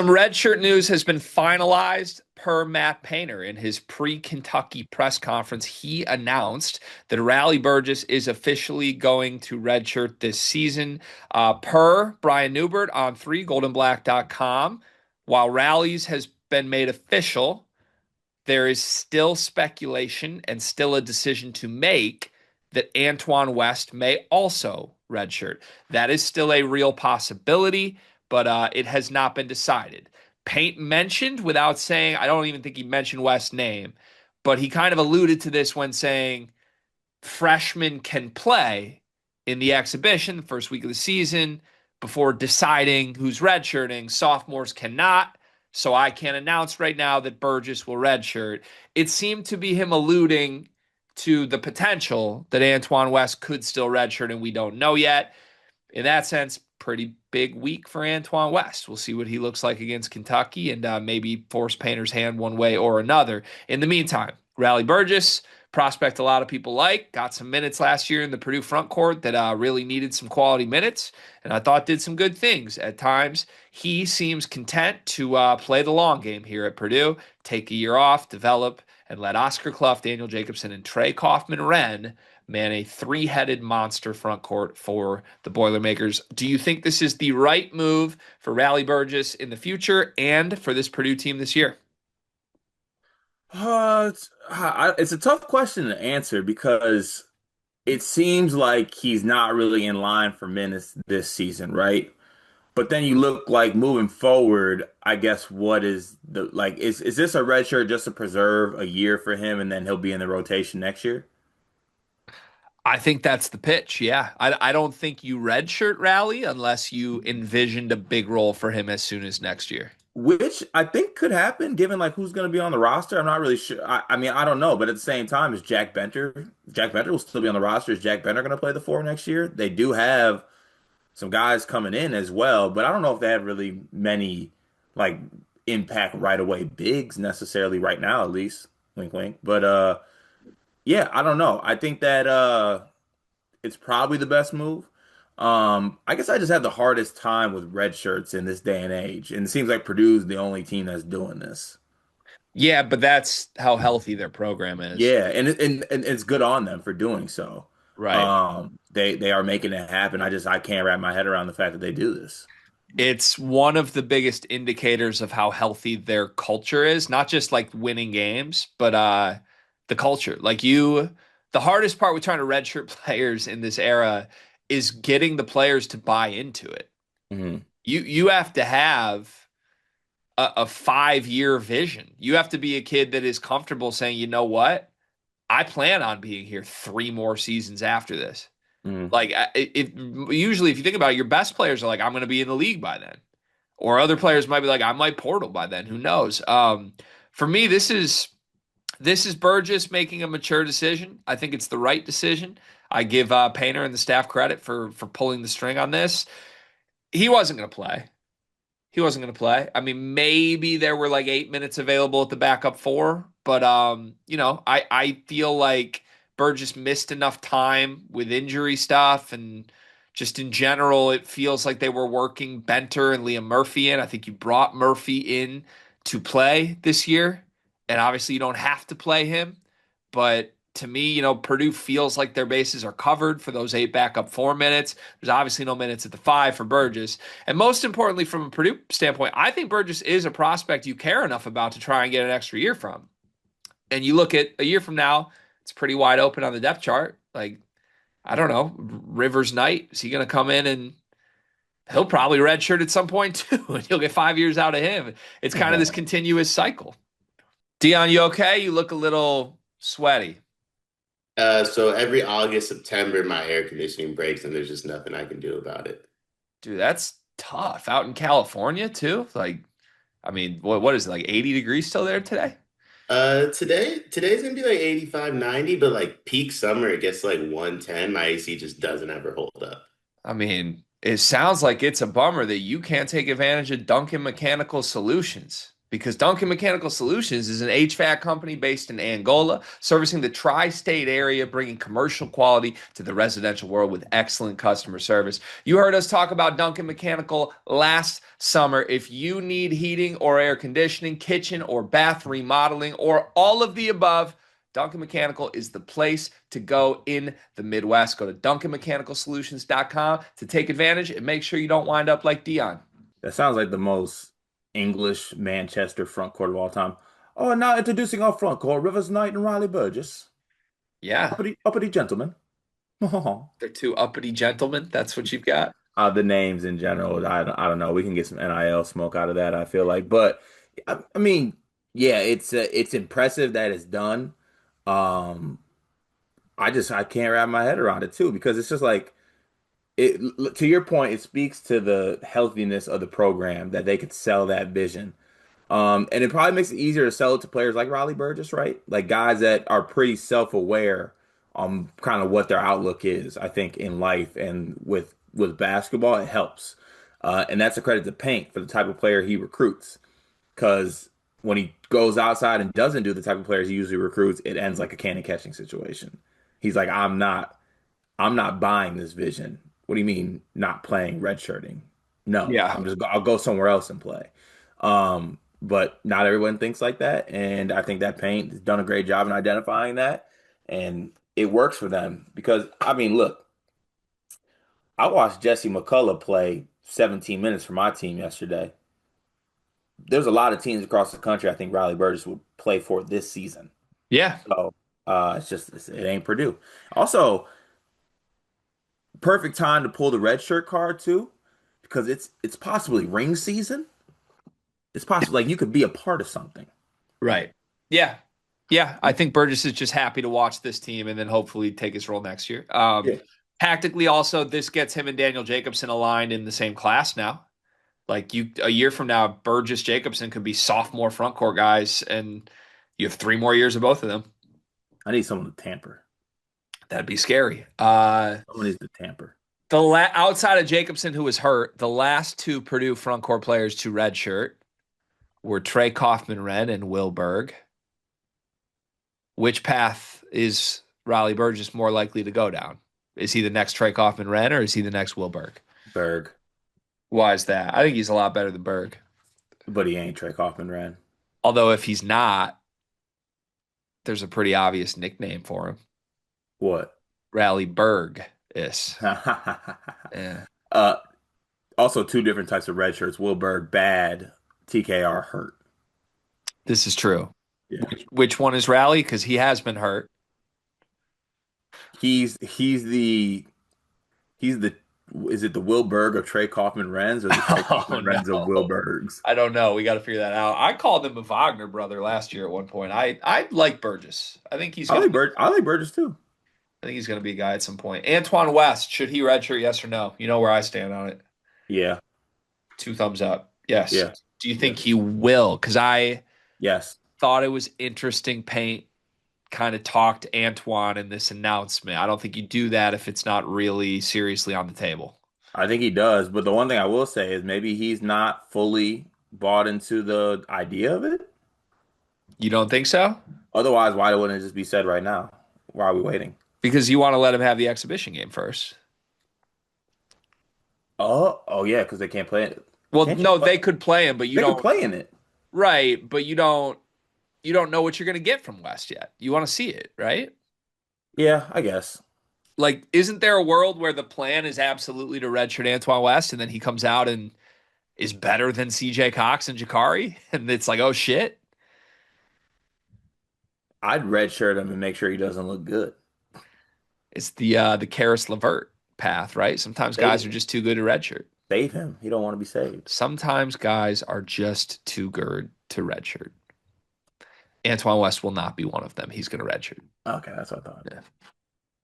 Some redshirt news has been finalized per Matt Painter in his pre-Kentucky press conference. He announced that Raleigh Burgess is officially going to redshirt this season. Per Brian Newbert on 3goldenblack.com, while Raleigh's has been made official, there is still speculation and still a decision to make that Antione West may also redshirt. That is still a real possibility, but it has not been decided. Paint mentioned, without saying, I don't even think he mentioned West's name, but he kind of alluded to this when saying freshmen can play in the exhibition the first week of the season before deciding who's redshirting. Sophomores cannot. So I can't announce right now that Burgess will redshirt. It seemed to be him alluding to the potential that Antione West could still redshirt, and we don't know yet. In that sense, pretty big week for Antione West. We'll see what he looks like against Kentucky and maybe force Painter's hand one way or another. In the meantime, Raleigh Burgess, prospect a lot of people like, got some minutes last year in the Purdue front court that really needed some quality minutes, and I thought did some good things at times. He seems content to play the long game here at Purdue, take a year off, develop, and let Oscar Clough, Daniel Jacobson, and Trey Kaufman-Renn man a three-headed monster front court for the Boilermakers. Do you think this is the right move for Raleigh Burgess in the future and for this Purdue team this year? It's a tough question to answer because it seems like he's not really in line for minutes this season, right? But then you look like moving forward, I guess what is the like is this a red shirt just to preserve a year for him and then he'll be in the rotation next year? I think that's the pitch. Yeah. I don't think you redshirt Raleigh unless you envisioned a big role for him as soon as next year. Which I think could happen given like who's going to be on the roster. I'm not really sure. I mean, I don't know, but at the same time, is Jack Benter will still be on the roster. Is Jack Benter going to play the four next year? They do have some guys coming in as well, but I don't know if they have really many like impact right away bigs necessarily right now, at least. Wink, wink. But yeah, I don't know. I think that it's probably the best move. I guess I just have the hardest time with red shirts in this day and age, and it seems like Purdue's the only team that's doing this. Yeah, but that's how healthy their program is. Yeah, and it's good on them for doing so. Right. They are making it happen. I can't wrap my head around the fact that they do this. It's one of the biggest indicators of how healthy their culture is, not just like winning games, but the culture. The hardest part with trying to redshirt players in this era is getting the players to buy into it. Hmm. You have to have a 5-year vision. You have to be a kid that is comfortable saying, you know what? I plan on being here 3 more seasons after this. Hmm. Like usually if you think about it, your best players are like, I'm going to be in the league by then. Or other players might be like, I might portal by then. Who knows? For me, this is Burgess making a mature decision. I think it's the right decision. I give Painter and the staff credit for pulling the string on this. He wasn't going to play. He wasn't going to play. I mean, maybe there were like 8 minutes available at the backup four, but I feel like Burgess missed enough time with injury stuff, and just in general, it feels like they were working Benter and Liam Murphy in. I think you brought Murphy in to play this year, and obviously you don't have to play him, but to me, Purdue feels like their bases are covered for those 8 backup 4 minutes. There's obviously no minutes at the five for Burgess. And most importantly, from a Purdue standpoint, I think Burgess is a prospect you care enough about to try and get an extra year from. And you look at a year from now, it's pretty wide open on the depth chart. Like, I don't know, Rivers Knight, is he going to come in and he'll probably redshirt at some point too, and you'll get 5 years out of him. It's kind of this continuous cycle. Dion, you okay? You look a little sweaty. So every August, September, my air conditioning breaks, and there's just nothing I can do about it. Dude, that's tough. Out in California too. Like, I mean, what is it, like 80 degrees still there today? Today's gonna be like 85, 90, but like peak summer, it gets like 110. My AC just doesn't ever hold up. I mean, it sounds like it's a bummer that you can't take advantage of Duncan Mechanical Solutions. Because Duncan Mechanical Solutions is an HVAC company based in Angola, servicing the tri-state area, bringing commercial quality to the residential world with excellent customer service. You heard us talk about Duncan Mechanical last summer. If you need heating or air conditioning, kitchen or bath remodeling, or all of the above, Duncan Mechanical is the place to go in the Midwest. Go to duncanmechanicalsolutions.com to take advantage and make sure you don't wind up like Dion. That sounds like the most English Manchester front court of all time. Oh, and now introducing our front court, Rivers Knight and Raleigh Burgess. Yeah, Uppity gentlemen. they're two uppity gentlemen. That's what you've got. The names in general, I don't know. We can get some NIL smoke out of that, I feel like. But I mean, yeah, it's impressive that it's done. Um, I can't wrap my head around it too because it's just like it to your point, it speaks to the healthiness of the program that they could sell that vision. And it probably makes it easier to sell it to players like Raleigh Burgess, right? Like guys that are pretty self-aware on kind of what their outlook is, I think, in life and with basketball, it helps. And that's a credit to Paint for the type of player he recruits. Because when he goes outside and doesn't do the type of players he usually recruits, it ends like a cannon catching situation. He's like, I'm not buying this vision. What do you mean not playing redshirting? No, Yeah. I'll go somewhere else and play. But not everyone thinks like that, and I think that Paint has done a great job in identifying that, and it works for them because I mean, look, I watched Jesse McCullough play 17 minutes for my team yesterday. There's a lot of teams across the country I think Riley Burgess would play for this season. Yeah. So it ain't Purdue. Also, perfect time to pull the red shirt card too, because it's possibly ring season. It's possible like you could be a part of something. Right. Yeah. Yeah. I think Burgess is just happy to watch this team and then hopefully take his role next year. Yeah. Tactically, also, this gets him and Daniel Jacobson aligned in the same class now. Like a year from now, Burgess Jacobson could be sophomore front court guys, and you have 3 more years of both of them. I need someone to tamper. That'd be scary. Someone needs to tamper. Outside of Jacobson, who was hurt, the last two Purdue front court players to redshirt were Trey Kaufman-Renn and Will Berg. Which path is Raleigh Burgess more likely to go down? Is he the next Trey Kaufman-Renn or is he the next Will Berg? Berg. Why is that? I think he's a lot better than Berg. But he ain't Trey Kaufman-Renn. Although if he's not, there's a pretty obvious nickname for him. What? Raleigh Burgess. Yeah. Also two different types of red shirts. Will Berg bad, TKR hurt. This is true. Yeah. Which one is Raleigh? Because he has been hurt. He's the is it the Will Berg of Trey Kaufman-Renns or the Trey Kaufman-Renns of Will Bergs? I don't know. We got to figure that out. I called him a Wagner brother last year at one point. I like Burgess. I think I like Burgess too. I think he's going to be a guy at some point. Antoine West, should he redshirt? Yes or no? You know where I stand on it. Yeah. 2 thumbs up. Yes. Yeah. Do you think he will? Because I Yes. thought it was interesting. Paint kind of talked to Antoine in this announcement. I don't think you do that if it's not really seriously on the table. I think he does, but the one thing I will say is maybe he's not fully bought into the idea of it. You don't think so? Otherwise, why wouldn't it just be said right now? Why are we waiting? Because you want to let him have the exhibition game first. Oh yeah, because they can't play it. Well, Can't no, they could play him, but you they don't could play in it. Right, but you don't know what you're going to get from West yet. You want to see it, right? Yeah, I guess. Like, isn't there a world where the plan is absolutely to redshirt Antoine West and then he comes out and is better than CJ Cox and Jakari? And it's like, oh shit. I'd redshirt him and make sure he doesn't look good. It's the Karis LeVert path, right? Sometimes guys are just too good to redshirt. Save him. He don't want to be saved. Sometimes guys are just too good to redshirt. Antoine West will not be one of them. He's going to redshirt. Okay, that's what I thought. Yeah.